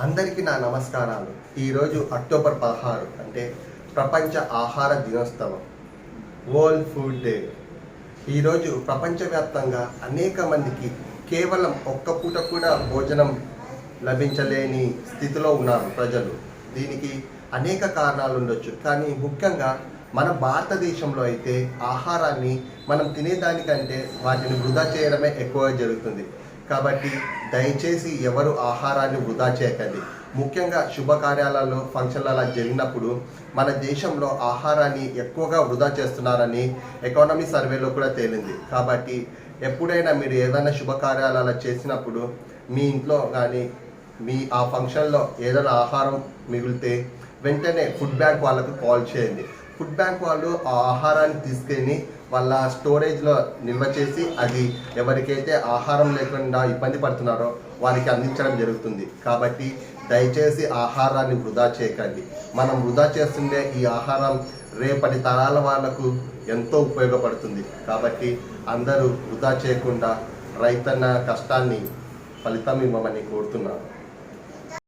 అందరికీ నా నమస్కారాలు. ఈరోజు అక్టోబర్ 16 అంటే ప్రపంచ ఆహార దినోత్సవం, వరల్డ్ ఫుడ్ డే. ఈరోజు ప్రపంచవ్యాప్తంగా అనేక మందికి కేవలం ఒక్క పూట కూడా భోజనం లభించలేని స్థితిలో ఉన్నారు ప్రజలు. దీనికి అనేక కారణాలు ఉండొచ్చు, కానీ ముఖ్యంగా మన భారతదేశంలో అయితే ఆహారాన్ని మనం తినేదానికంటే వాటిని వృధా చేయడమే ఎక్కువగా జరుగుతుంది. కాబట్టి దయచేసి ఎవరు ఆహారాన్ని వృధా చేయకండి. ముఖ్యంగా శుభకార్యాలలో ఫంక్షన్లు అలా జరిగినప్పుడు మన దేశంలో ఆహారాన్ని ఎక్కువగా వృధా చేస్తున్నారని ఎకానమీ సర్వేలో కూడా తేలింది. కాబట్టి ఎప్పుడైనా మీరు ఏదైనా శుభకార్యాలు అలా చేసినప్పుడు మీ ఇంట్లో కానీ ఆ ఫంక్షన్లో ఏదైనా ఆహారం మిగిలితే వెంటనే ఫుడ్ బ్యాంక్ వాళ్ళకు కాల్ చేయండి. ఫుడ్ బ్యాంక్ వాళ్ళు ఆ ఆహారాన్ని తీసుకెళ్ళి వాళ్ళ స్టోరేజ్లో నిల్వ చేసి అది ఎవరికైతే ఆహారం లేకుండా ఇబ్బంది పడుతున్నారో వారికి అందించడం జరుగుతుంది. కాబట్టి దయచేసి ఆహారాన్ని వృధా చేయకండి. మనం వృధా చేస్తుండే ఈ ఆహారం రేపటి తరాల వాళ్ళకు ఎంతో ఉపయోగపడుతుంది. కాబట్టి అందరూ వృధా చేయకుండా రైతన్న కష్టాన్ని ఫలితం ఇవ్వమని కోరుతున్నాను.